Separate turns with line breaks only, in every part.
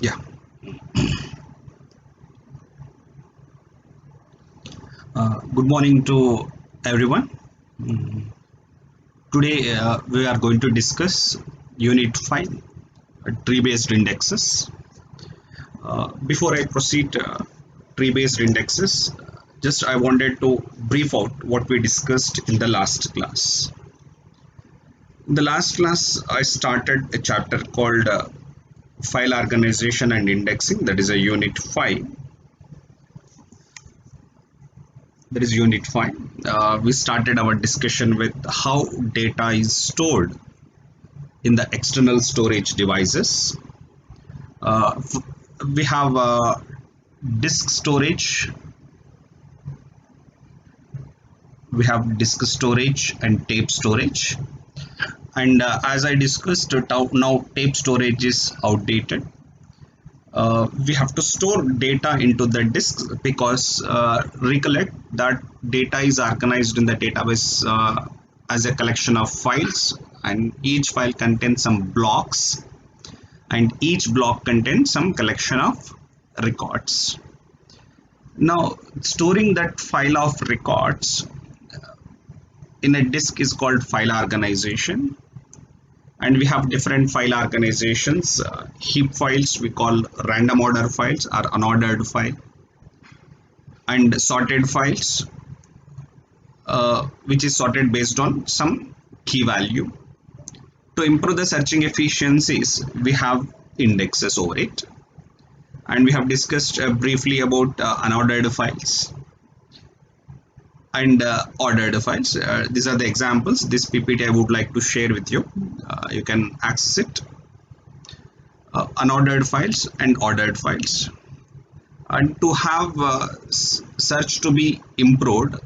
Yeah. Good morning to everyone. Mm, Today we are going to discuss Unit 5, tree-based indexes. Before I proceed, tree-based indexes, just I wanted to brief out what we discussed in the last class. In the last class, I started a chapter called File Organization and Indexing, that is a Unit 5. That is Unit 5. We started our discussion with how data is stored in the external storage devices. Uh, we have disk storage, we have disk storage and tape storage. And as I discussed, now tape storage is outdated. We have to store data into the disks because recollect that data is organized in the database as a collection of files, and each file contains some blocks, and each block contains some collection of records. Now storing that file of records in a disk is called file organization, and we have different file organizations. Heap files we call random order files or unordered file, and sorted files which is sorted based on some key value. To improve the searching efficiencies, we have indexes over it, and we have discussed briefly about unordered files and ordered files. These are the examples. This PPT I would like to share with you. You can access it. Unordered files and ordered files. And to have search to be improved,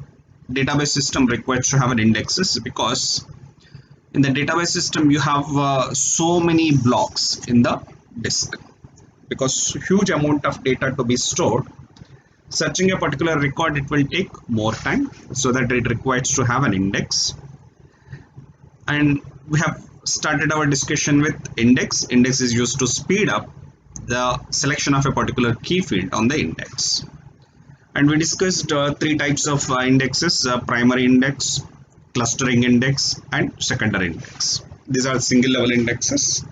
database system requires to have an indexes, because in the database system you have so many blocks in the disk, because huge amount of data to be stored. Searching a particular record, it will take more time, so that it requires to have an index. And we have started our discussion with index. Index is used to speed up the selection of a particular key field on the index. And we discussed three types of indexes: primary index, clustering index, and secondary index. These are single level indexes.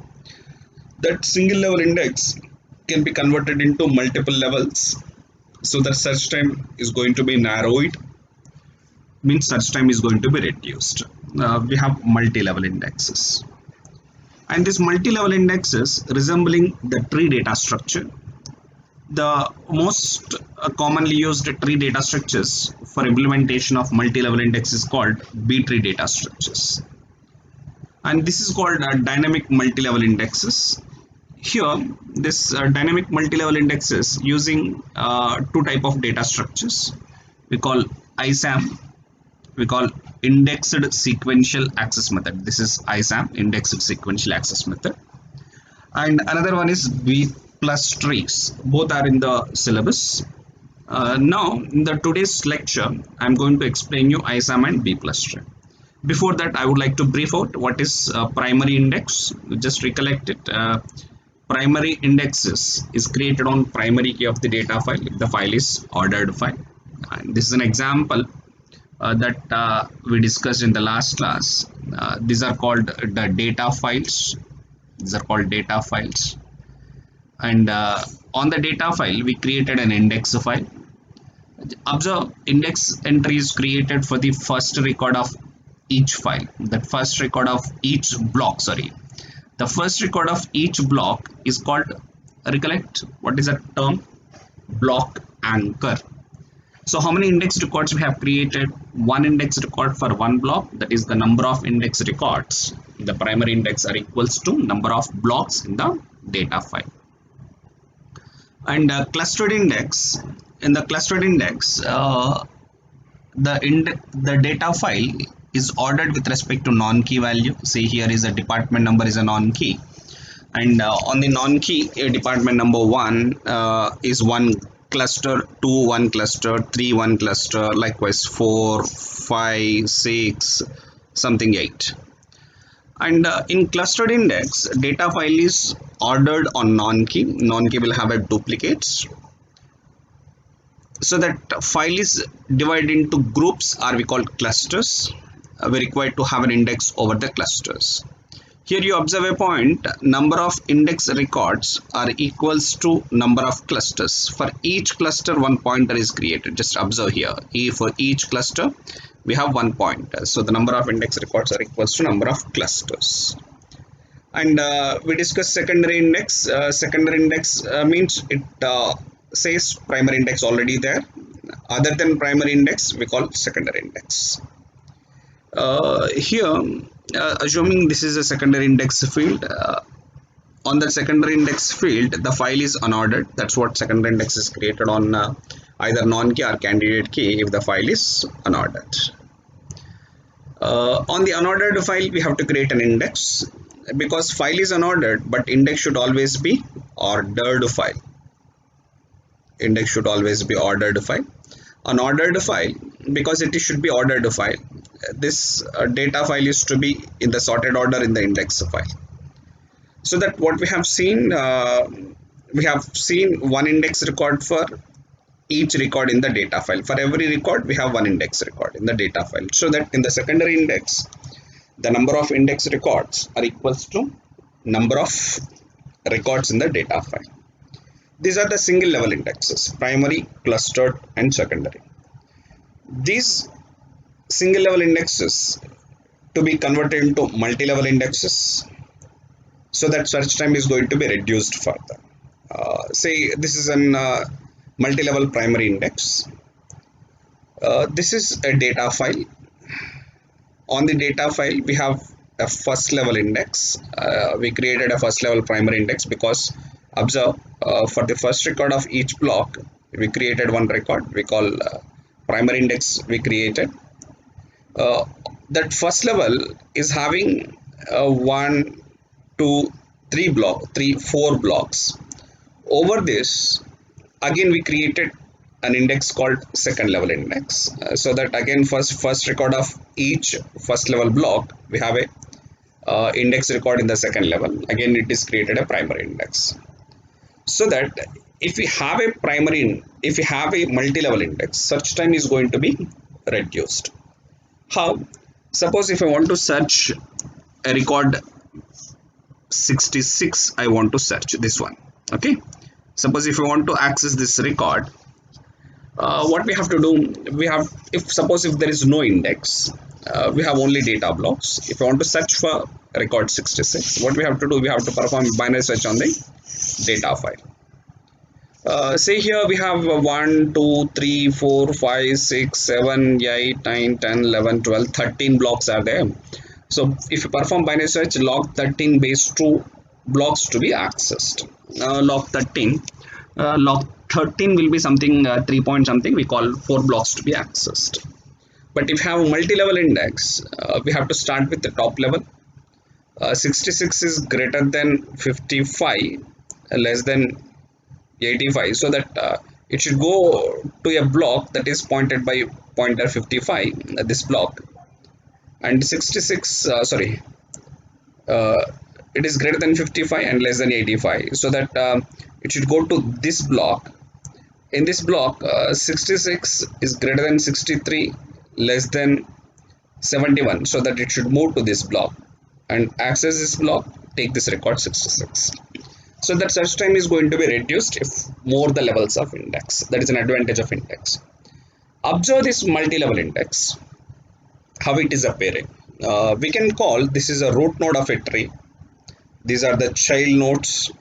That single level index can be converted into multiple levels, so the search time is going to be narrowed, means search time is going to be reduced. We have multi-level indexes, and these multi-level indexes resembling the tree data structure. The most commonly used tree data structures for implementation of multi-level index is called B-tree data structures, and this is called dynamic multi-level indexes. Here, this dynamic multi-level indexes using two type of data structures. We call ISAM, we call indexed sequential access method. This is ISAM, indexed sequential access method, and another one is B plus trees. Both are in the syllabus. Now in the today's lecture, I'm going to explain you ISAM and B plus tree. Before that, I would like to brief out what is primary index. Just recollect it. Primary indexes is created on primary key of the data file if the file is ordered file. And this is an example that we discussed in the last class. These are called the data files. These are called data files, and on the data file we created an index file. Observe, index entry is created for the first record of each file, that first record of each block, sorry, the first record of each block is called, recollect what is that term, block anchor. So how many index records we have created? One index record for one block, that is the number of index records. The primary index are equals to number of blocks in the data file. And clustered index, in the clustered index, the data file is ordered with respect to non-key value. Say here is a department number is a non-key, and on the non-key department number 1 is one cluster, 2 one cluster, 3 one cluster, likewise 4, 5, 6, something 8. And in clustered index, data file is ordered on non-key. Non-key will have a duplicates. So that file is divided into groups, or we call clusters. We require to have an index over the clusters. Here you observe a point, number of index records are equals to number of clusters. For each cluster, one pointer is created. Just observe here, for each cluster, we have one pointer. So the number of index records are equals to number of clusters. And we discussed secondary index. Secondary index means it says primary index already there. Other than primary index, we call secondary index. Here, assuming this is a secondary index field, on the secondary index field, the file is unordered. That's what secondary index is created on either non-key or candidate key if the file is unordered. On the unordered file, we have to create an index because file is unordered, but index should always be ordered file. Index should always be ordered file. Unordered file, because it should be ordered file, this data file is to be in the sorted order in the index file. So that what we have seen one index record for each record in the data file. For every record, we have one index record in the data file. So that in the secondary index, the number of index records are equals to number of records in the data file. These are the single level indexes: primary, clustered, and secondary. These single level indexes to be converted into multi-level indexes, so that search time is going to be reduced further. Say this is an multi-level primary index. This is a data file. On the data file, we have a first level index. We created a first level primary index because observe, for the first record of each block, we created one record. We call primary index we created. That first level is having 1, 2, 4 blocks. Over this, again we created an index called second level index. So that again first record of each first level block, we have a index record in the second level. Again it is created a primary index. So that if we have a multi-level index, search time is going to be reduced. How? Suppose if I want to search a record 66, I want to search this one. Okay. Suppose if I want to access this record, what we have to do, if there is no index, we have only data blocks. If I want to search for record 66, what we have to do, we have to perform binary search on the data file. Say here we have 1, 2, 3, 4, 5, 6, 7, 8, 9, 10, 11, 12, 13 blocks are there. So if you perform binary search, log 13 base 2 blocks to be accessed. Log 13 will be something 3 point something, we call 4 blocks to be accessed. But if you have a multi-level index, we have to start with the top level. 66 is greater than 55, less than 85, so that it should go to a block that is pointed by pointer 55, this block, and 66 it is greater than 55 and less than 85, so that it should go to this block. In this block, 66 is greater than 63, less than 71, so that it should move to this block and access this block, take this record 66. So that search time is going to be reduced if more the levels of index. That is an advantage of index. Observe this multi-level index, how it is appearing. We can call this is a root node of a tree. These are the child nodes,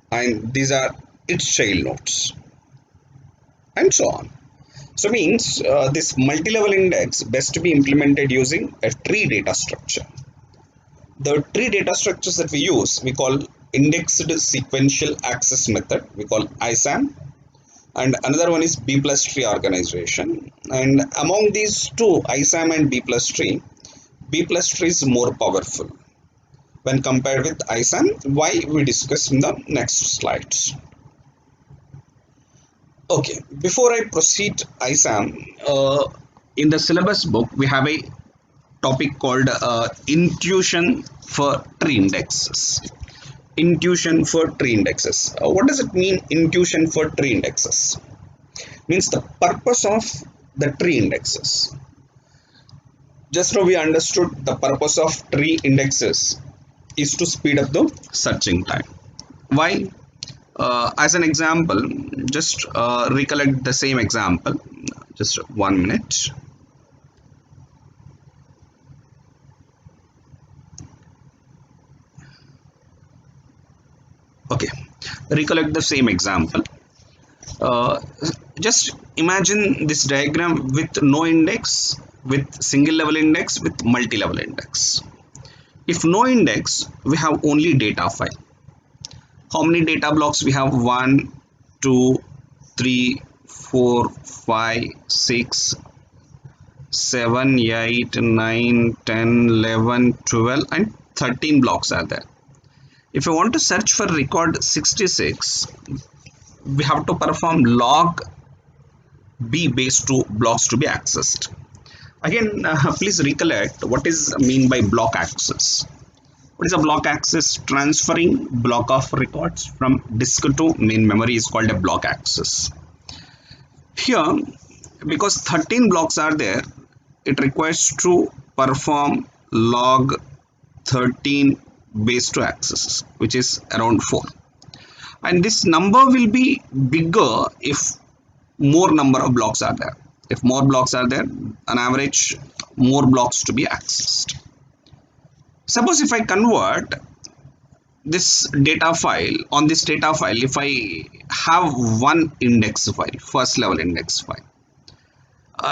and these are its child nodes, and so on. So means this multi-level index best to be implemented using a tree data structure. The tree data structures that we use, we call indexed sequential access method, we call ISAM, and another one is B+tree organization. And among these two, ISAM and B+tree is more powerful when compared with ISAM. Why, we discuss in the next slides. Okay, before I proceed ISAM, in the syllabus book we have a topic called intuition for tree indexes. Intuition for tree indexes. What does it mean, intuition for tree indexes? Means the purpose of the tree indexes. Just now we understood the purpose of tree indexes is to speed up the searching time. Why? As an example, just recollect the same example. Just 1 minute. Okay, recollect the same example. Just imagine this diagram with no index, with single level index, with multi-level index. If no index, we have only data file. How many data blocks we have? 1, 2, 3, 4, 5, 6, 7, 8, 9, 10, 11, 12 and 13 blocks are there. If you want to search for record 66, we have to perform log b base 2 blocks to be accessed. Again, please recollect what is mean by block access. What is a block access? Transferring block of records from disk to main memory is called a block access. Here, because 13 blocks are there, it requires to perform log 13 base 2 access, which is around 4. And this number will be bigger if more number of blocks are there. If more blocks are there, on average, more blocks to be accessed. Suppose if I convert this data file, on this data file, if I have one index file, first level index file.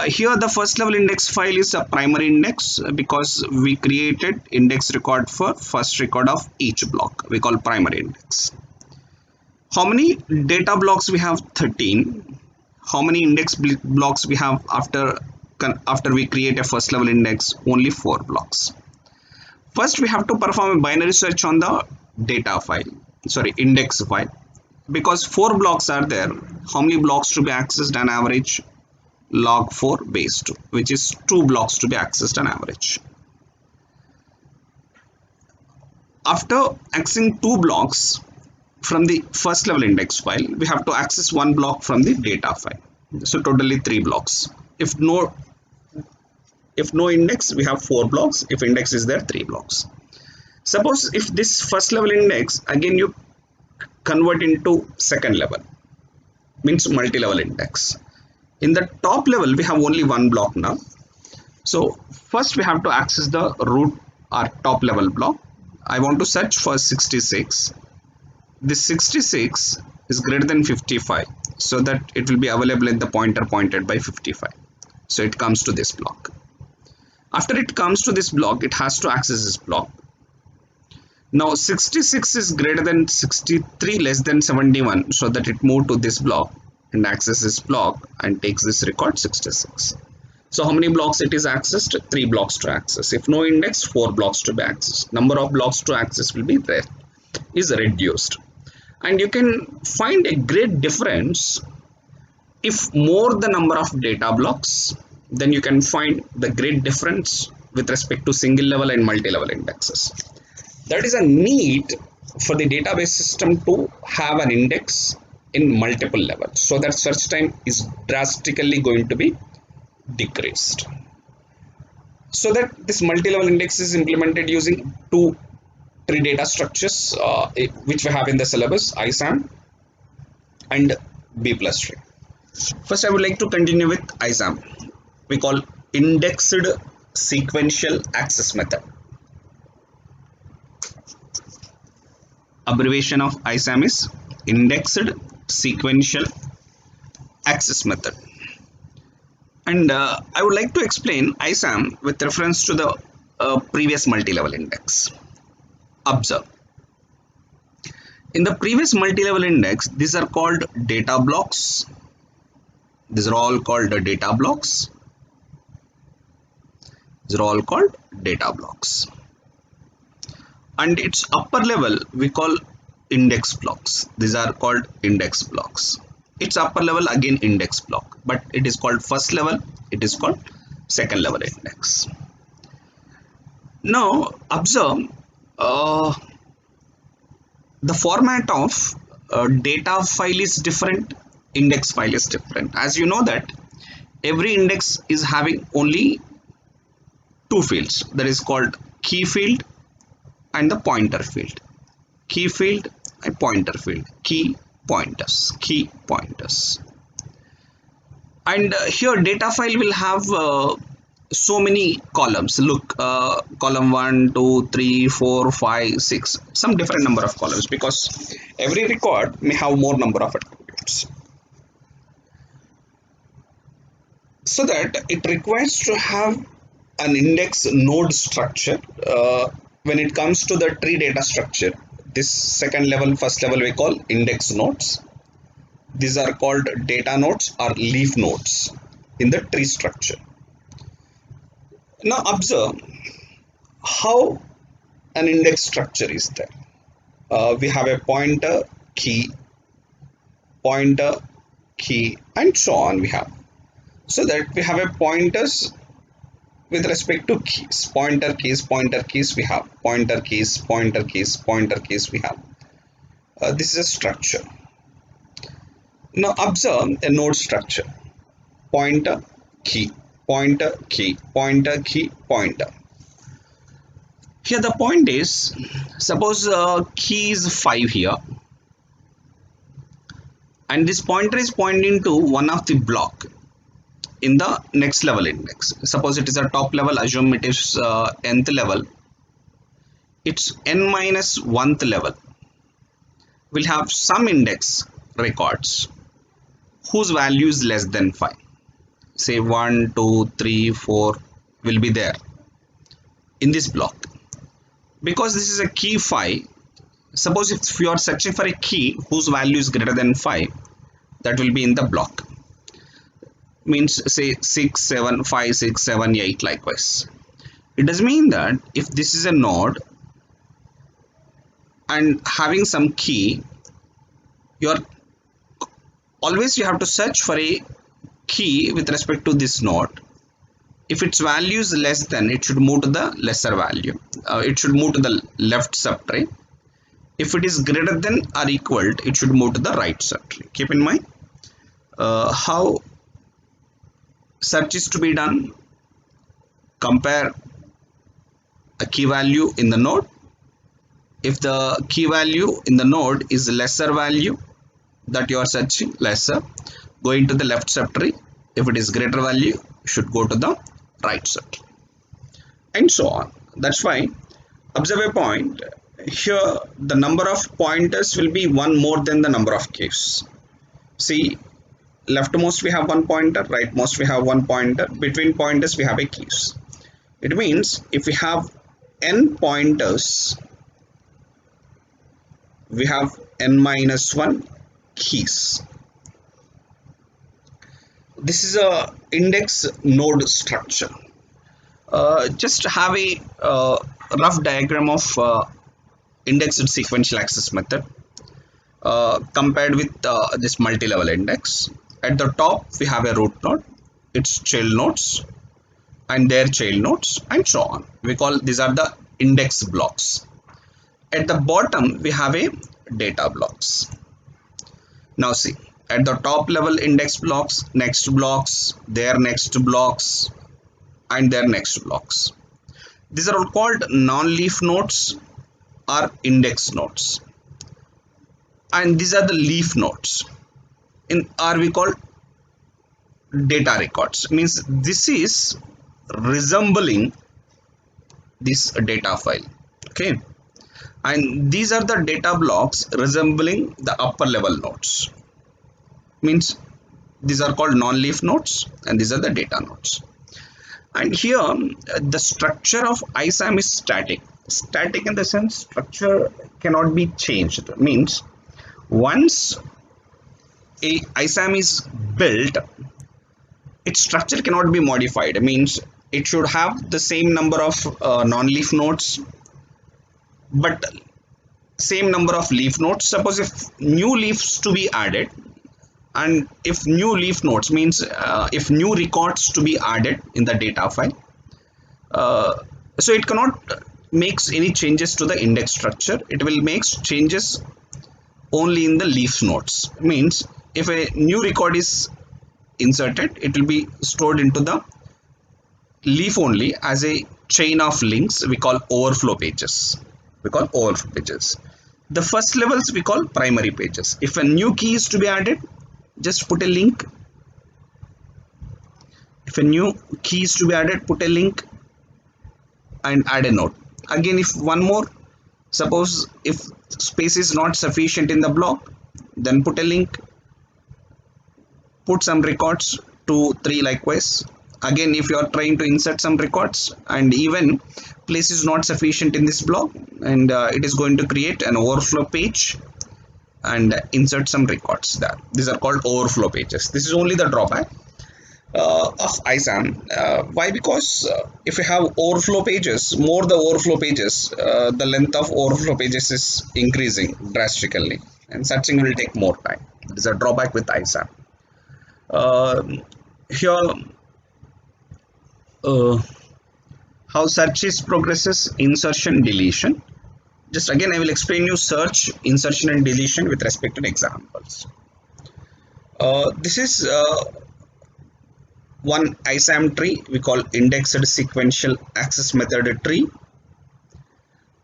Here the first level index file is a primary index because we created index record for first record of each block. We call primary index. How many data blocks we have? 13. How many index blocks we have after we create a first level index? Only 4 blocks. First we have to perform a binary search on the data file, sorry, index file, because 4 blocks are there. How many blocks to be accessed on average? Log 4 base 2, which is 2 blocks to be accessed on average. After accessing 2 blocks from the first level index file, we have to access 1 block from the data file. So totally 3 blocks. If no index, we have 4 blocks. If index is there, 3 blocks. Suppose if this first level index, again you convert into second level, means multi-level index. In the top level, we have only 1 block now. So first we have to access the root or top level block. I want to search for 66. This 66 is greater than 55, so that it will be available in the pointer pointed by 55. So it comes to this block. After it comes to this block, it has to access this block. Now 66 is greater than 63 less than 71, so that it moved to this block and accesses this block and takes this record 66. So how many blocks it is accessed? 3 blocks to access. If no index, 4 blocks to be accessed. Number of blocks to access will be there, is reduced. And you can find a great difference if more the number of data blocks, then you can find the great difference with respect to single level and multi-level indexes. That is a need for the database system to have an index in multiple levels, so that search time is drastically going to be decreased. So that this multi-level index is implemented using 2 tree data structures which we have in the syllabus, ISAM and B+tree. First I would like to continue with ISAM. We call indexed sequential access method. Abbreviation of ISAM is indexed sequential access method. And I would like to explain ISAM with reference to the previous multi-level index. Observe. In the previous multi-level index, these are called data blocks. These are all called data blocks. These are all called data blocks. And its upper level we call index blocks. These are called index blocks. Its upper level again index block, but it is called first level, it is called second level index. Now observe, uh, the format of data file is different, index file is different. As you know that every index is having only two fields, that is called key field and the pointer field. Key field and pointer field, key pointers. And here data file will have so many columns. Look, column 1 2 3 4 5 6, some different number of columns, because every record may have more number of attributes, so that it requires to have an index node structure. When it comes to the tree data structure, this second level, first level we call index nodes. These are called data nodes or leaf nodes in the tree structure. Now observe how an index structure is there. We have a pointer, key, and so on we have. So that we have a pointers with respect to keys, pointer keys we have, pointer keys we have. This is a structure. Now observe a node structure, pointer, key, pointer, key, pointer, key, pointer. Here the point is, suppose key is 5 here, and this pointer is pointing to one of the block in the next level index. Suppose it is a top level, assume it is nth level, it's n minus 1th level will have some index records whose value is less than 5. Say 1 2 3 4 will be there in this block. Because this is a key 5, suppose if you are searching for a key whose value is greater than 5, that will be in the block. Means say 6 7 5 6 7 8 likewise. It does mean that if this is a node and having some key, you have to search for a key with respect to this node. If its value is less than, it should move to the lesser value. It should move to the left subtree. If it is greater than or equal, it should move to the right subtree. Keep in mind how search is to be done. Compare a key value in the node. If the key value in the node is lesser value that you are searching, lesser, go into the left subtree. If it is greater value, should go to the right subtree, and so on. That's why observe a point here, the number of pointers will be one more than the number of keys. See, leftmost we have one pointer, rightmost we have one pointer, between pointers we have a keys. It means if we have n pointers, we have n minus 1 keys. This is a index node structure. Just have a rough diagram of indexed sequential access method compared with this multi-level index. At the top we have a root node, its child nodes and their child nodes, and so on. We call these are the index blocks. At the bottom we have a data blocks. Now see, at the top level index blocks, next blocks, their next blocks, and their next blocks. These are all called non-leaf nodes or index nodes, and these are the leaf nodes or we call data records. Means this is resembling this data file, okay, and these are the data blocks resembling the upper level nodes. Means these are called non-leaf nodes and these are the data nodes. And here the structure of ISAM is static. Static in the sense structure cannot be changed. Means once a ISAM is built, its structure cannot be modified. Means it should have the same number of non-leaf nodes but same number of leaf nodes. Suppose if new leaves to be added, and if new leaf nodes means if new records to be added in the data file, So it cannot makes any changes to the index structure. It will make changes only in the leaf nodes. Means if a new record is inserted, it will be stored into the leaf only as a chain of links we call overflow pages. The first levels we call primary pages. If a new key is to be added, just put a link. If a new key is to be added, put a link and add a node. Again, if one more, suppose if space is not sufficient in the block, then put a link, put some records, 2, 3 likewise. Again, if you are trying to insert some records and even place is not sufficient in this block, and it is going to create an overflow page and insert some records there. These are called overflow pages. This is only the drawback of ISAM. Why? Because if you have overflow pages, the overflow pages, the length of overflow pages is increasing drastically, and searching will take more time. This is a drawback with ISAM. Here, how search progresses: insertion, deletion. Just again, I will explain you search, insertion, and deletion with respect to examples. This is one ISAM tree we call indexed sequential access method tree.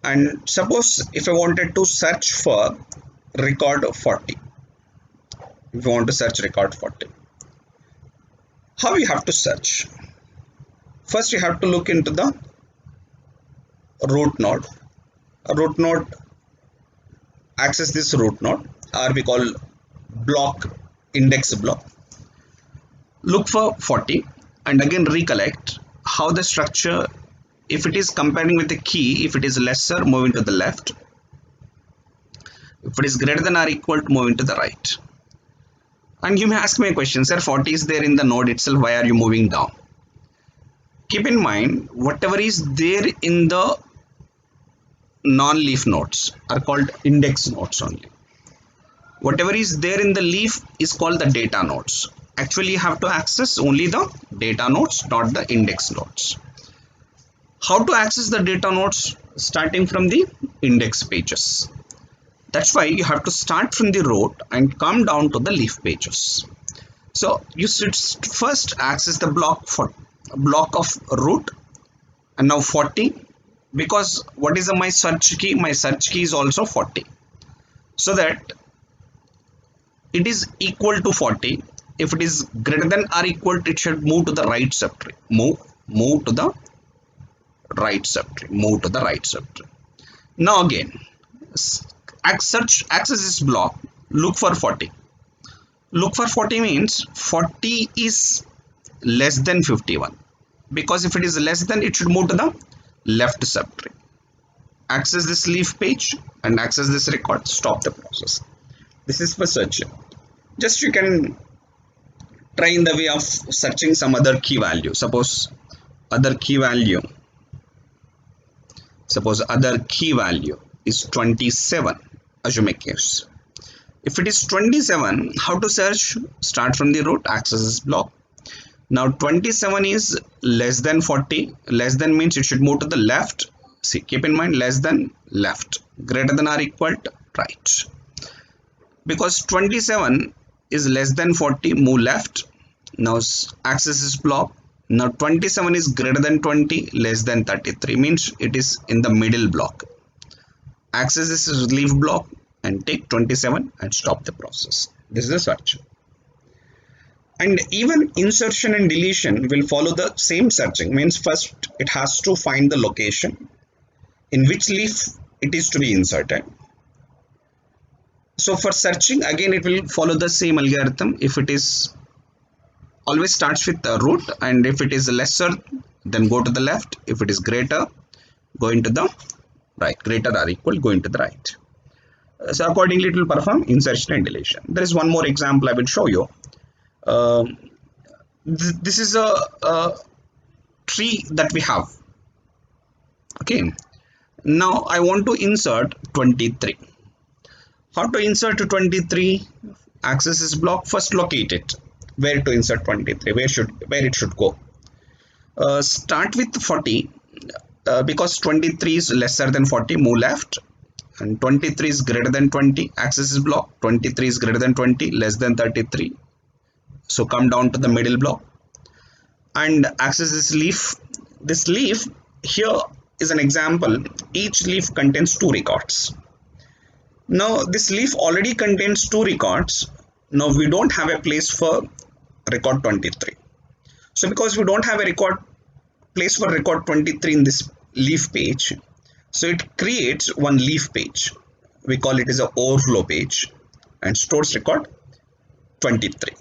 And suppose if I wanted to search for record 40, if you want to search record 40, how you have to search? First, you have to look into the root node. Root node, access this root node, or we call block, index block. Look for 40 and again recollect how the structure, if it is comparing with the key, if it is lesser, moving to the left. If it is greater than or equal to, moving to the right. And you may ask me a question, sir, 40 is there in the node itself, why are you moving down? Keep in mind, whatever is there in the non-leaf nodes are called index nodes only. Whatever is there in the leaf is called the data nodes. Actually, you have to access only the data nodes, not the index nodes. How to access the data nodes? Starting from the index pages. That's why you have to start from the root and come down to the leaf pages. So you should first access the block of root, and now 40, because what is my search key? My search key is also 40, so that it is equal to 40. If it is greater than or equal to, it should move to the right subtree. Move to the right subtree. Now again, access this block. Look for 40. Look for 40 means 40 is less than 51, because if it is less than, it should move to the left subtree. Access this leaf page and access this record. Stop the process. This is for searching. Just you can try in the way of searching some other key value. Suppose other key value is 27. Assume a case. If it is 27, how to search? Start from the root, access this block. Now 27 is less than 40. Less than means it should move to the left. See, keep in mind, less than, left. Greater than or equal to, right. Because 27 is less than 40, move left. Now access this block. Now 27 is greater than 20, less than 33, means it is in the middle block. Access this leaf block and take 27 and stop the process. This is the search. And even insertion and deletion will follow the same searching. Means first it has to find the location in which leaf it is to be inserted. So for searching, again it will follow the same algorithm. If it is always starts with the root, and if it is lesser, then go to the left. If it is greater, go into the right. Greater or equal, go into the right. So accordingly, it will perform insertion and deletion. There is one more example I will show you. This is a tree that we have. Okay. Now I want to insert 23. How to insert 23? Access this block. First locate it. Where to insert 23? Where it should go? Start with 40. because 23 is lesser than 40, move left, and 23 is greater than 20, axis is block. 23 is greater than 20, less than 33, so come down to the middle block, and axis is leaf. This leaf here is an example. Each leaf contains 2 records. Now this leaf already contains 2 records. Now we don't have a place for record 23. So because we don't have a place for record 23 in this leaf page, so it creates one leaf page. We call it as an overflow page and stores record 23.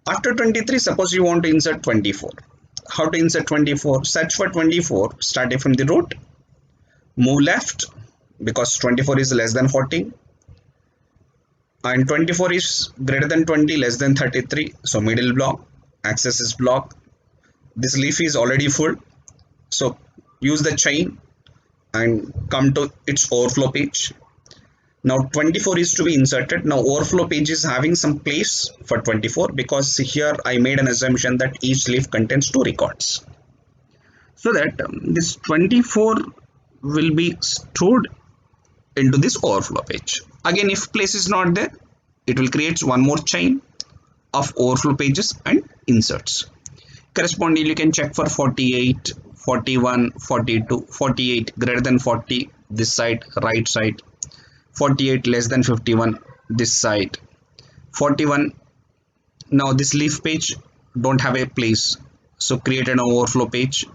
After 23, suppose you want to insert 24. How to insert 24? Search for 24 starting from the root, move left because 24 is less than 40, and 24 is greater than 20, less than 33, so middle block, axis is block. This leaf is already full, so use the chain and come to its overflow page. Now 24 is to be inserted. Now overflow page is having some place for 24 because here I made an assumption that each leaf contains 2 records, so that this 24 will be stored into this overflow page. Again, if place is not there, it will create one more chain of overflow pages and inserts. Correspondingly, you can check for 48, 41, 42, 48 greater than 40 this side, right side, 48 less than 51 this side, 41. Now this leaf page don't have a place, so create an overflow page,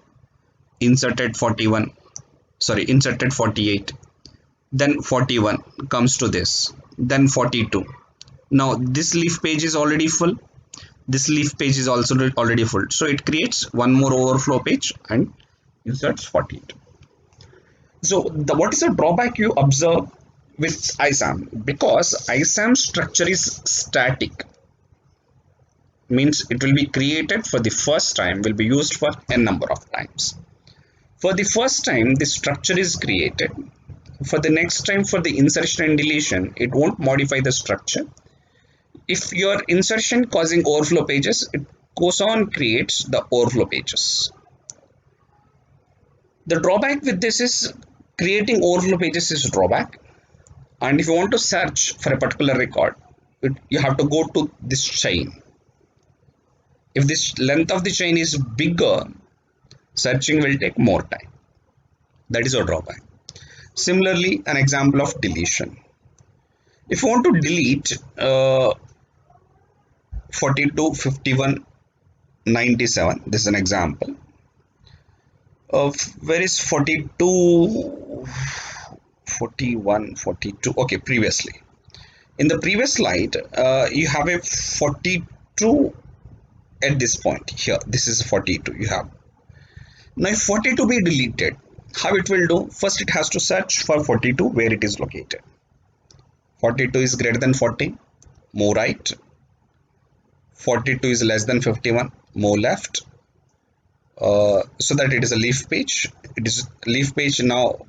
inserted 48, then 41 comes to this, then 42. Now this leaf page is already full, this leaf page is also already full, so it creates one more overflow page and inserts 48. So what is the drawback you observe with ISAM? Because ISAM structure is static, means it will be created for the first time, will be used for n number of times. For the first time the structure is created, for the next time for the insertion and deletion it won't modify the structure. If your insertion causing overflow pages, it goes on creates the overflow pages. The drawback with this is creating overflow pages is drawback, and if you want to search for a particular record, you have to go to this chain. If this length of the chain is bigger, searching will take more time. That is a drawback. Similarly, an example of deletion. If you want to delete 42, 51, 97, this is an example of where is 42, 41, 42. Okay, previously in the previous slide you have a 42 at this point here. This is 42 you have. Now if 42 be deleted, how it will do? First it has to search for 42 where it is located. 42 is greater than 40, move right. 42 is less than 51, move left, so that it is a leaf page. It is leaf page now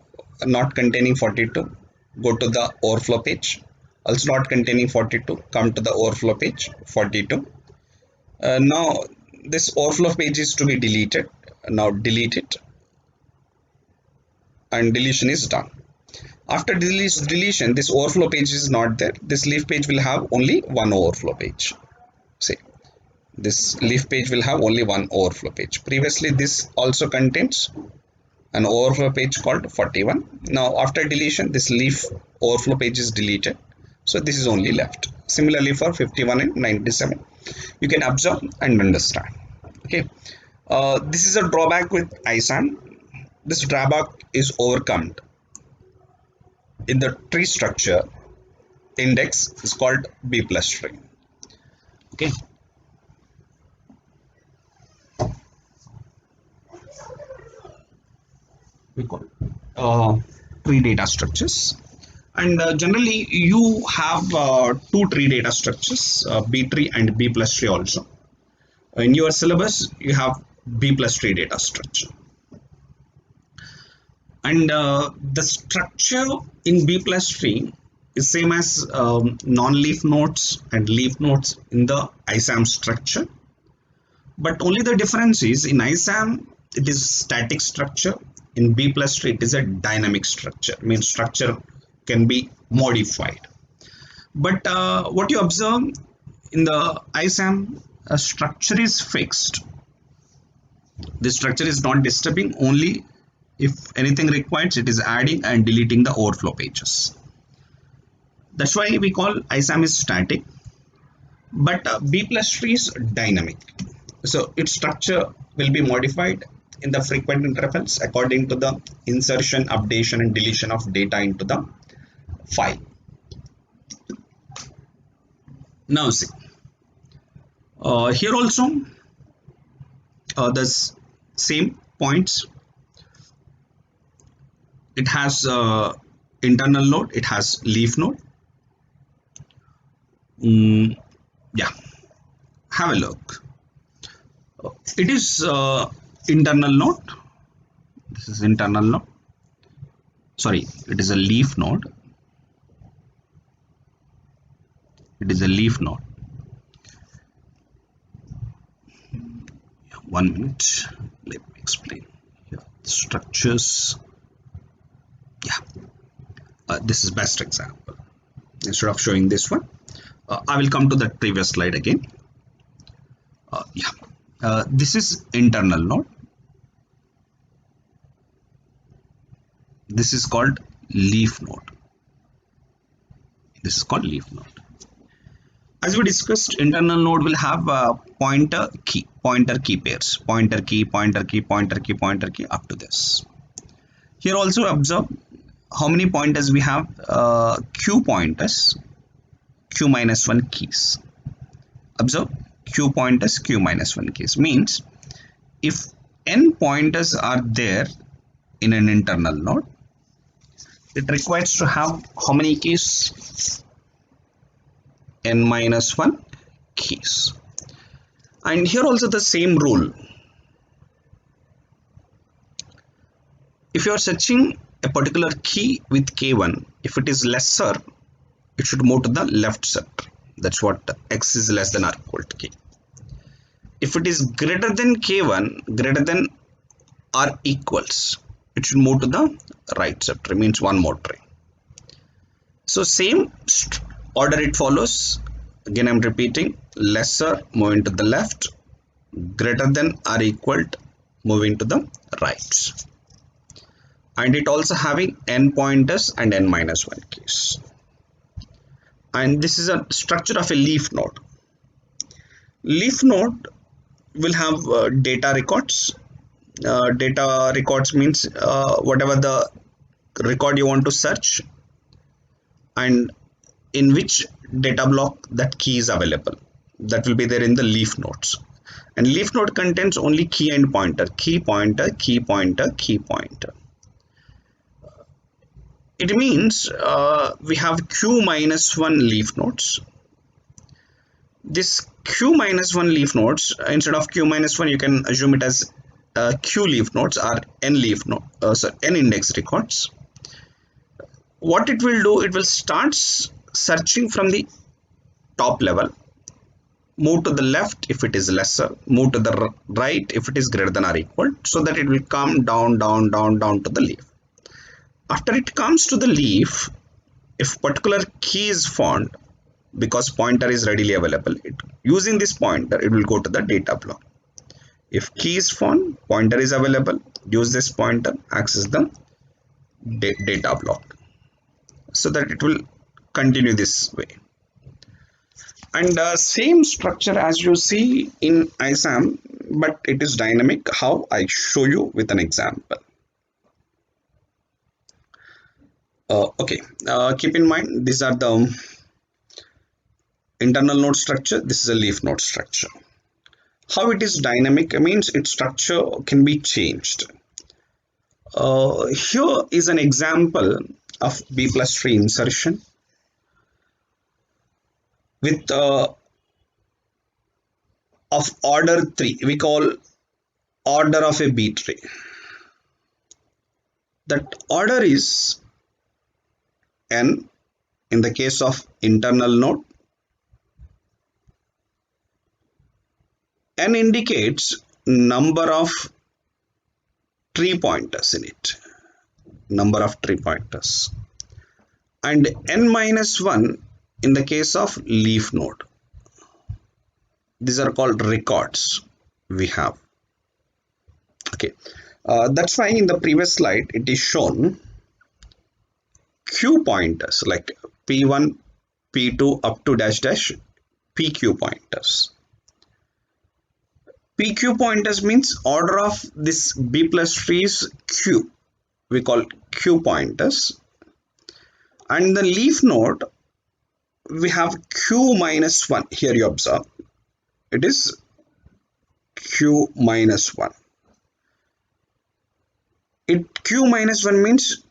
not containing 42, go to the overflow page. Also not containing 42, come to the overflow page 42. Now this overflow page is to be deleted. Now delete it and deletion is done. After deletion, this overflow page is not there. This leaf page will have only one overflow page. See, this leaf page will have only one overflow page. Previously this also contains an overflow page called 41. Now after deletion, this leaf overflow page is deleted, so this is only left. Similarly for 51 and 97, you can observe and understand. Okay, this is a drawback with ISAM. This drawback is overcome in the tree structure. Index is called B+tree. Okay. We call tree data structures, and generally you have 2 tree data structures, B-tree and B+tree also. In your syllabus you have B+tree data structure, and the structure in B+tree is same as non-leaf nodes and leaf nodes in the ISAM structure, but only the difference is in ISAM it is static structure In B plus tree, it is a dynamic structure, means structure can be modified. But what you observe in the ISAM, a structure is fixed. The structure is not disturbing, only if anything requires, it is adding and deleting the overflow pages. That's why we call ISAM is static, but B plus tree is dynamic. So its structure will be modified in the frequent intervals according to the insertion, updation, and deletion of data into the file. Now see, here also the same points. It has internal node, it has leaf node. Yeah, have a look. It is internal node. This is internal node. Sorry, it is a leaf node. It is a leaf node. 1 minute. Let me explain. Here, structures. Yeah, this is best example. Instead of showing this one, I will come to that previous slide again. This is internal node. This is called leaf node. This is called leaf node. As we discussed, internal node will have pointer key pairs, pointer key, pointer key, pointer key, pointer key, up to this. Here also observe how many pointers we have. Q pointers, Q minus 1 keys. Observe Q pointers, Q minus 1 keys, means if n pointers are there in an internal node, it requires to have how many keys? N minus 1 keys. And here also the same rule. If you are searching a particular key with K1, if it is lesser, it should move to the left sector. That's what X is less than or equal to K. If it is greater than K1, greater than or equals, it should move to the right sector, means one more try. So same order it follows. Again I'm repeating, lesser moving to the left, greater than or equal to moving to the right. And it also having n pointers and n minus 1 keys. And this is a structure of a leaf node. Leaf node will have data records. Data records means whatever the record you want to search and in which data block that key is available, that will be there in the leaf nodes. And leaf node contains only key and pointer, key pointer, key pointer, key pointer. It means we have Q minus 1 leaf nodes. This Q minus 1 leaf nodes, instead of Q minus 1, you can assume it as Q leaf nodes or n leaf node, n index records. What it will do, it will start searching from the top level, move to the left if it is lesser, move to the right if it is greater than or equal, so that it will come down, down, down, down to the leaf. After it comes to the leaf, if particular key is found, because pointer is readily available, using this pointer, it will go to the data block. If key is found, pointer is available, use this pointer, access the data block, so that it will continue this way. And same structure as you see in ISAM, but it is dynamic. How? I show you with an example. Okay, keep in mind, these are the internal node structure. This is a leaf node structure. How it is dynamic means its structure can be changed. Here is an example of B plus tree insertion with of order 3. We call order of a B tree. That order is n in the case of internal node. N indicates number of tree pointers in it, number of tree pointers, and n minus 1 in the case of leaf node. These are called records we have. Okay, that's why in the previous slide it is shown q pointers like p1, p2 up to dash dash pq pointers. PQ pointers means order of this B plus tree is Q. We call Q pointers. And the leaf node, we have Q minus 1. Here you observe. It is Q minus 1. Q minus 1 means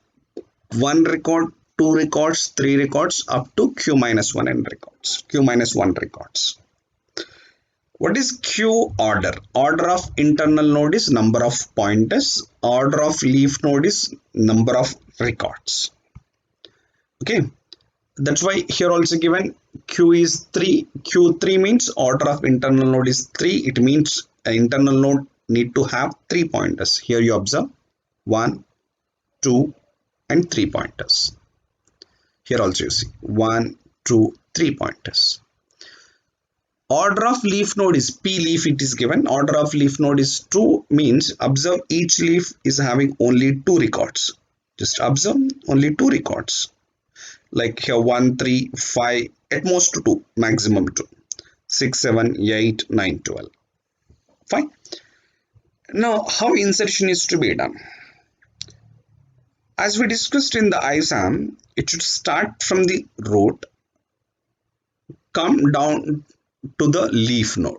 1 record, 2 records, 3 records up to Q minus 1 n records. Q minus 1 records. What is Q order? Order of internal node is number of pointers. Order of leaf node is number of records. Okay, that's why here also given Q is 3. Q3 means order of internal node is 3. It means an internal node need to have 3 pointers. Here you observe 1, 2 and 3 pointers. Here also you see 1, 2, 3 pointers. Order of leaf node is P leaf, it is given. Order of leaf node is 2 means observe each leaf is having only 2 records. Just observe only 2 records. Like here 1, 3, 5, at most 2, maximum 2. 6, 7, 8, 9, 12. Fine. Now how insertion is to be done? As we discussed in the ISAM, it should start from the root, come down to the leaf node,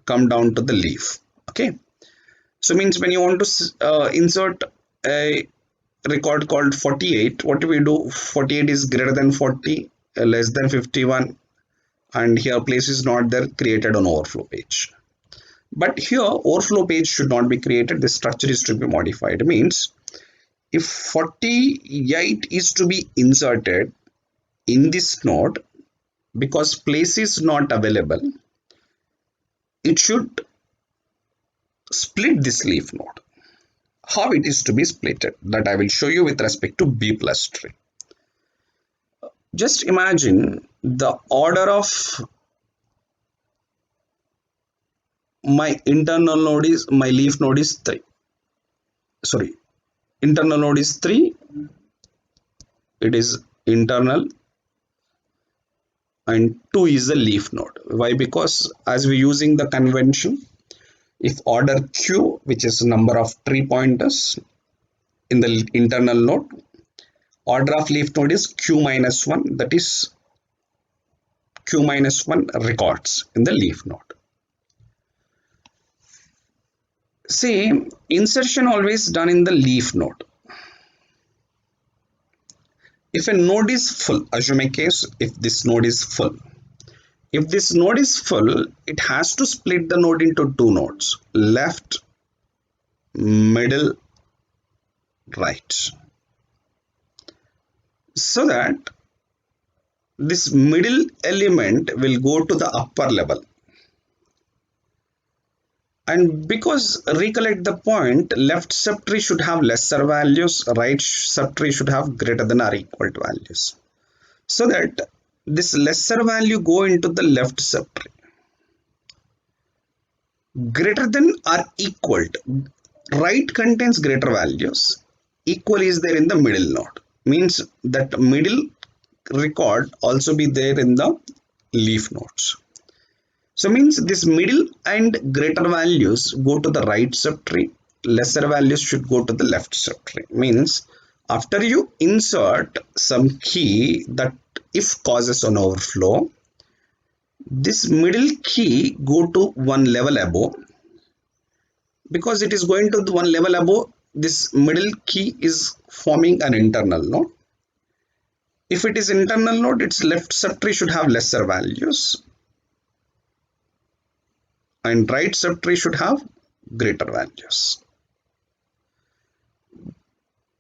come down to the leaf. Okay, so means when you want to insert a record called 48, what do we do? 48 is greater than 40, less than 51, and here place is not there, created on overflow page. But here overflow page should not be created, the structure is to be modified. It means if 48 is to be inserted in this node, because place is not available, it should split this leaf node. How it is to be splitted, that I will show you with respect to B plus tree. Just imagine the order of my internal node is, my leaf node is 3. Sorry, internal node is 3. It is internal. And 2 is the leaf node. Why? Because as we using the convention, if order Q, which is number of tree pointers in the internal node, order of leaf node is Q minus 1, that is Q minus 1 records in the leaf node. See, insertion always done in the leaf node. If a node is full, assume a case if this node is full. If this node is full, it has to split the node into 2 nodes, left, middle, right. So that this middle element will go to the upper level. And because recollect the point, left subtree should have lesser values, right subtree should have greater than or equal to values. So that this lesser value go into the left subtree. Greater than or equal to, right contains greater values, equal is there in the middle node. Means that middle record also be there in the leaf nodes. So means this middle and greater values go to the right subtree, lesser values should go to the left subtree. Means after you insert some key that if causes an overflow, this middle key go to one level above. Because it is going to the one level above, this middle key is forming an internal node. If it is internal node, its left subtree should have lesser values, and right subtree should have greater values.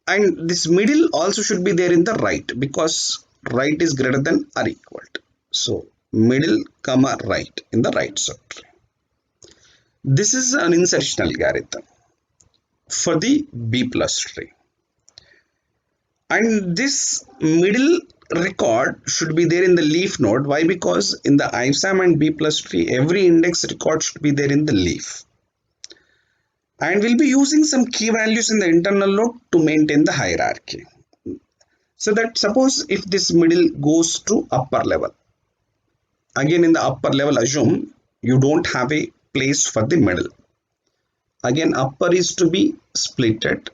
And this middle also should be there in the right, because right is greater than or equal to. So middle comma right in the right subtree. This is an insertion algorithm. for the B plus tree. And this middle record should be there in the leaf node. Why? Because in the ISAM and B plus tree, every index record should be there in the leaf. And we'll be using some key values in the internal node to maintain the hierarchy. So that suppose if this middle goes to upper level, again in the upper level assume you don't have a place for the middle. Again upper is to be splitted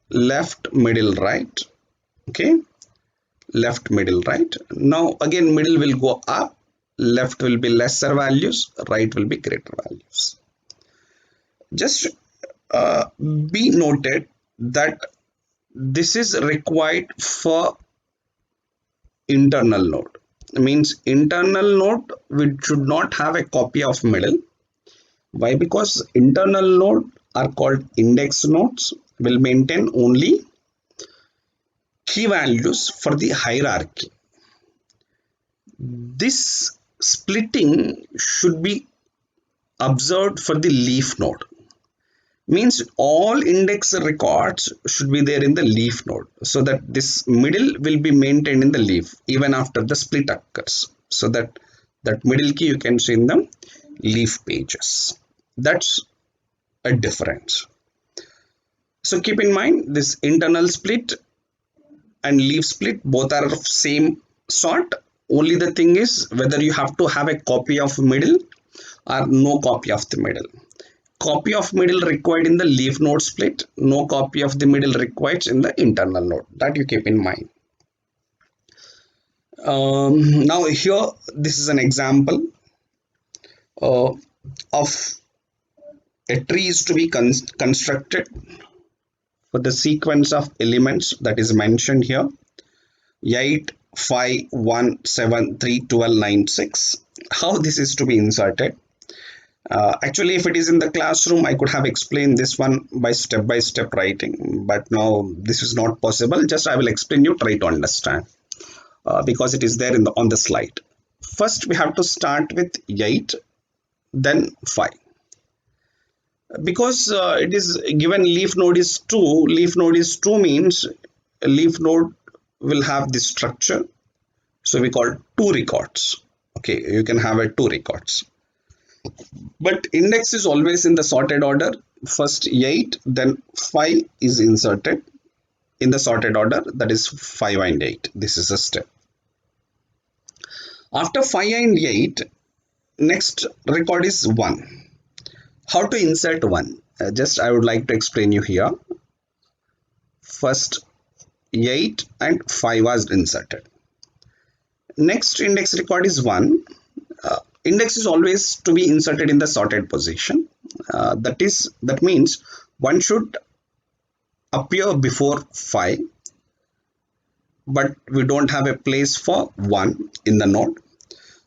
left, middle, right. Okay, left, middle, right. Now again middle will go up, left will be lesser values, right will be greater values. Just be noted that this is required for internal node. Means internal node we should not have a copy of middle. Why? Because internal node are called index nodes, will maintain only key values for the hierarchy. This splitting should be observed for the leaf node. Means all index records should be there in the leaf node, so that this middle will be maintained in the leaf even after the split occurs, so that middle key you can see in the leaf pages. That's a difference. So keep in mind this internal split and leaf split both are of same sort. Only the thing is whether you have to have a copy of middle or no copy of the middle. Copy of middle required in the leaf node split, no copy of the middle required in the internal node. That you keep in mind. Now here this is an example of a tree is to be constructed for the sequence of elements that is mentioned here: 8, 5, 1, 7, 3, 12, 9, 6. How this is to be inserted? Actually, if it is in the classroom, I could have explained this one by step writing, but now this is not possible. Just I will explain you, try to understand, because it is there in on the slide. First, we have to start with 8, then 5. Because it is given leaf node is 2, leaf node is 2 means leaf node will have this structure. So we call 2 records. Okay, you can have 2 records. But index is always in the sorted order. First 8, then 5 is inserted in the sorted order, that is 5 and 8. This is a step. After 5 and 8, next record is 1. How to insert 1? Just I would like to explain you here. First 8 and 5 was inserted. Next index record is 1. Index is always to be inserted in the sorted position. That means 1 should appear before 5, but we don't have a place for 1 in the node,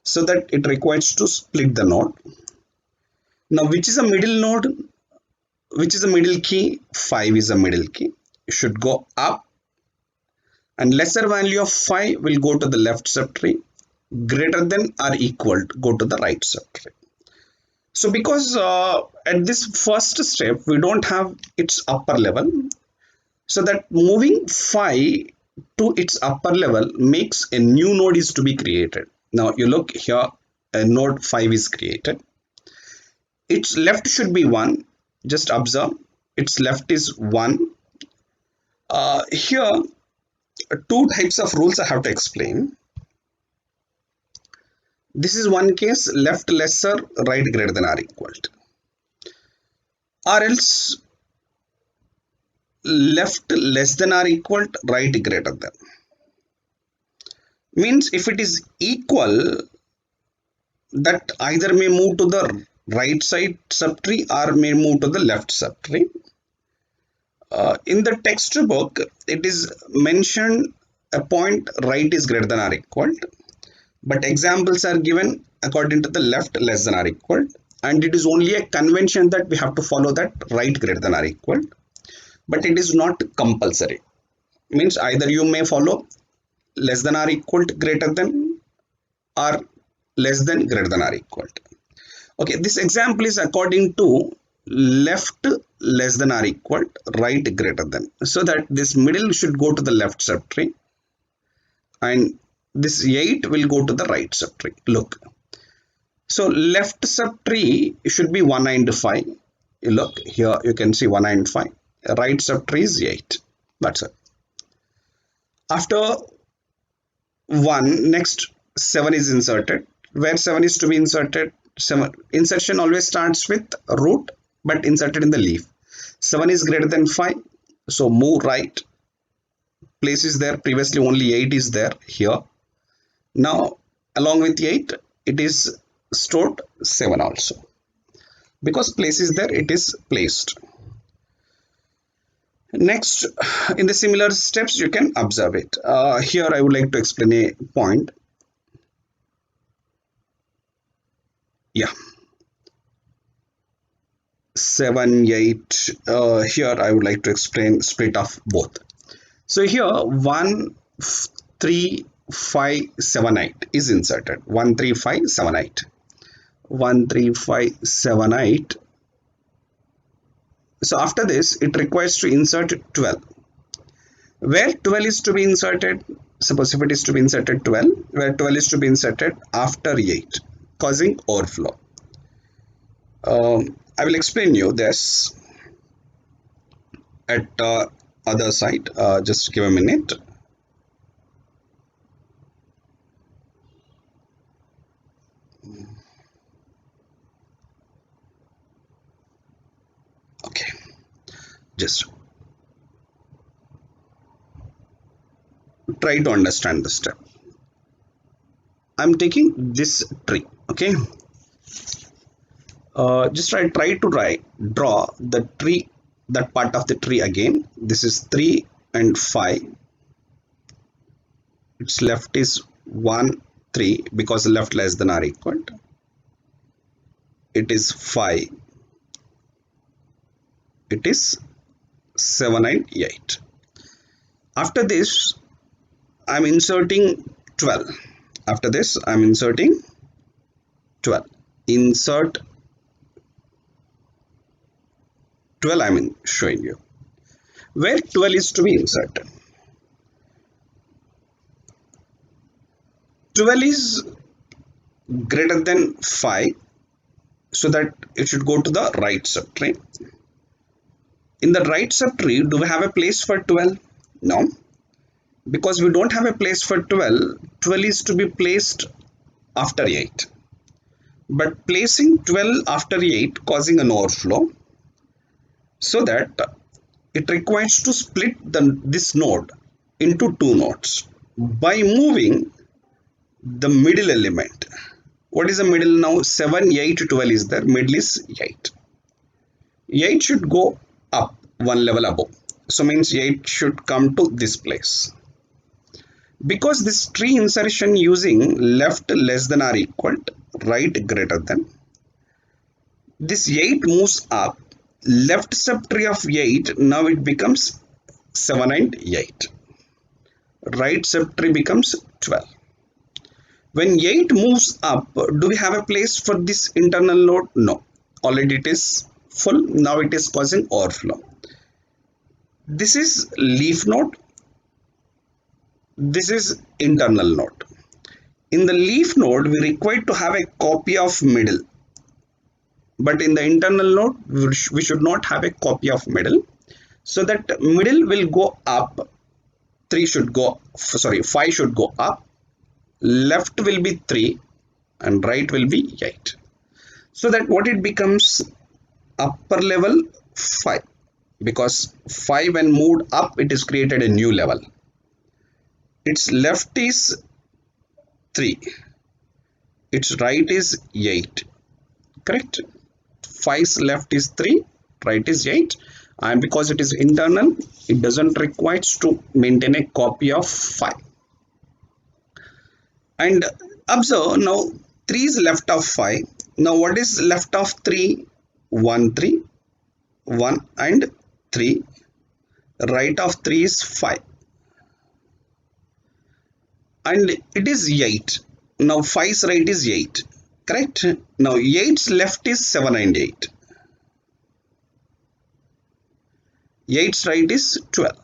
so that it requires to split the node. Now which is a middle node? Which is a middle key? 5 is a middle key. It should go up, and lesser value of 5 will go to the left subtree, greater than or equal to go to the right subtree. So because at this first step we don't have its upper level, so that moving 5 to its upper level makes a new node is to be created. Now you look here, a node 5 is created. Its left should be 1. Just observe, its left is 1. Here 2 types of rules I have to explain. This is one case, left lesser, right greater than or equal to. Or else left less than or equal to, right greater than. Means if it is equal, that either may move to the right side subtree or may move to the left subtree. In the textbook, it is mentioned a point right is greater than or equal to, but examples are given according to the left less than or equal, and it is only a convention that we have to follow that right greater than or equal, but it is not compulsory. Means either you may follow less than or equal to greater than, or less than greater than or equal to. Okay, this example is according to left less than or equal, right greater than. So that this middle should go to the left subtree and this 8 will go to the right subtree. Look. So left subtree should be 1 and 5. You look here, you can see 1 and 5. Right subtree is 8. That's it. After 1, next 7 is inserted. Where 7 is to be inserted? 7 insertion always starts with root but inserted in the leaf. 7 is greater than 5, so move right. Place is there, previously only 8 is there here. Now along with 8 it is stored 7 also. Because place is there, it is placed. Next, in the similar steps you can observe it. Here I would like to explain a point. Yeah, 7, 8. Here I would like to explain split of both. So here 1, 3, 5, 7, 8 is inserted. 1, 3, 5, 7, 8. 1, 3, 5, 7, 8. So after this it requires to insert 12. Where 12 is to be inserted? Suppose if it is to be inserted 12, where 12 is to be inserted after 8, causing overflow. I will explain you this at other side. Just give a minute. Okay, just try to understand the step. I'm taking this tree. Okay, just try to draw the tree, that part of the tree again. This is 3 and 5. Its left is 1, 3 because left less than or equal. It is 5. It is 7 and 8. After this I'm inserting 12. After this I'm inserting 12. Insert 12 I'm showing you. Where 12 is to be inserted? 12 is greater than 5, so that it should go to the right subtree. In the right subtree, do we have a place for 12? No. Because we don't have a place for 12, 12 is to be placed after 8. But placing 12 after 8 causing an overflow, so that it requires to split this node into 2 nodes by moving the middle element. What is the middle now? 7, 8, 12 is there. Middle is 8. 8 should go up one level above. So means 8 should come to this place. Because this tree insertion using left less than or equal, right greater than, this 8 moves up. Left subtree of 8, now it becomes 7 and 8. Right subtree becomes 12. When 8 moves up, do we have a place for this internal node? No. Already it is full. Now it is causing overflow. This is leaf node. This is internal node. In the leaf node, we require to have a copy of middle. But in the internal node, we should not have a copy of middle. So that middle will go up. 5 should go up. Left will be 3 and right will be 8. So that what it becomes? Upper level 5. Because 5 when moved up, it is created a new level. Its left is 3. Its right is 8. Correct? 5's left is 3, right is 8. And because it is internal, it doesn't require to maintain a copy of 5. And observe now 3 is left of 5. Now what is left of 3? 1, 3, 1 and 3. Right of 3 is 5. And it is 8. Now 5's right is 8. Correct? Now 8's left is 7 and 8. 8's right is 12.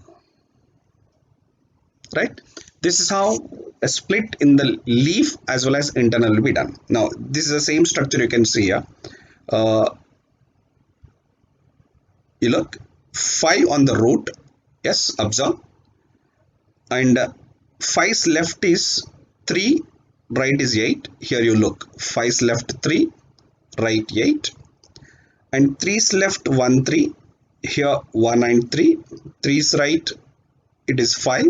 Right? This is how a split in the leaf as well as internal will be done. Now this is the same structure you can see here. You look 5 on the root, yes, observe, and 5's left is 3, right is 8. Here you look 5's left 3, right 8, and 3's left 1 3, here 1 and 3, 3's right it is 5,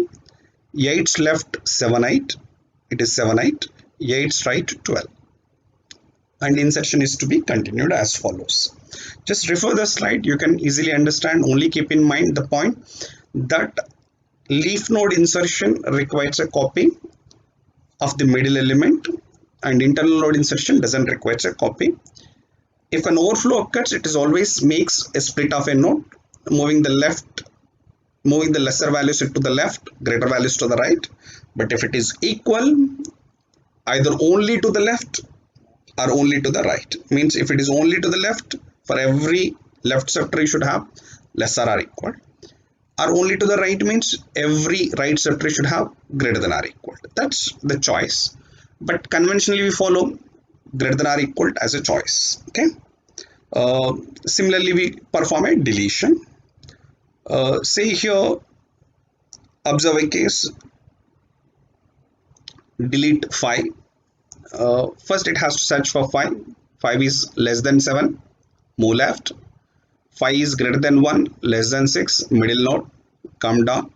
8's left 7 8, it is 7 8, 8's right 12, and insertion is to be continued as follows. Just refer the slide, you can easily understand. Only keep in mind the point that leaf node insertion requires a copy of the middle element and internal node insertion doesn't require a copy. If an overflow occurs, it is always makes a split of a node, moving the lesser values to the left, greater values to the right. But if it is equal, either only to the left or only to the right. Means if it is only to the left, for every left subtree you should have lesser or equal. Or only to the right means every right subtree should have greater than or equal. That's the choice. But conventionally we follow greater than or equal as a choice. Okay. Similarly, we perform a deletion. Say here, observe a case, delete 5. First it has to search for 5. 5 is less than 7, move left. 5 is greater than 1, less than 6, middle node, come down,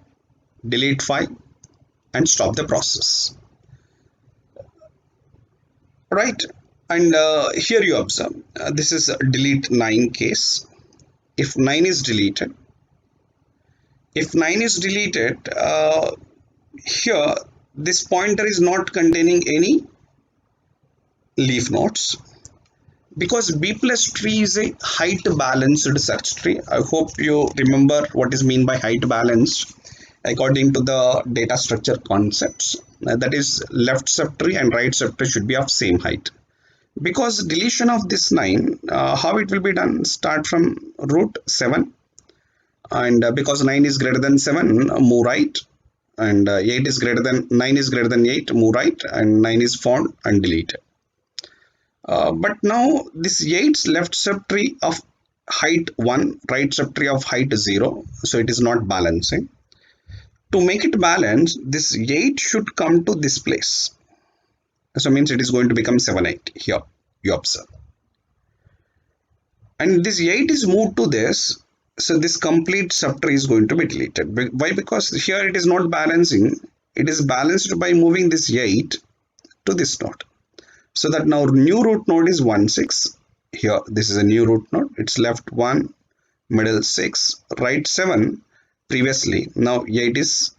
delete 5 and stop the process. Right, and here you observe, this is a delete 9 case. If 9 is deleted, here this pointer is not containing any leaf nodes, because B+tree is a height balanced search tree. I hope you remember what is mean by height balanced according to the data structure concepts. That is, left subtree and right subtree should be of same height. Because deletion of this 9, how it will be done? Start from root 7, and because 9 is greater than 7, move right, and 9 is greater than 8, move right, and 9 is found and deleted. But now this 8's left subtree of height 1, right subtree of height 0, so it is not balancing. To make it balance, this 8 should come to this place. So means it is going to become 7 8 here, you observe. And this 8 is moved to this, so this complete subtree is going to be deleted. Why? Because here it is not balancing, it is balanced by moving this 8 to this node. So that now new root node is 1 6. Here this is a new root node, it's left 1, middle 6, right 7 previously, now 8 is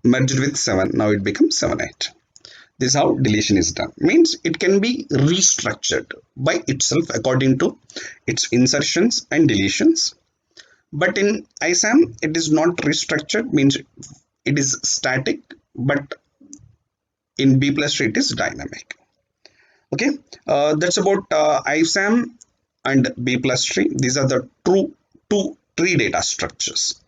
merged with 7, now it becomes 7 8. This is how deletion is done. Means it can be restructured by itself according to its insertions and deletions. But in ISAM it is not restructured, means it is static, but in B+tree it is dynamic. Okay, that's about ISAM and B+tree. These are the two tree data structures.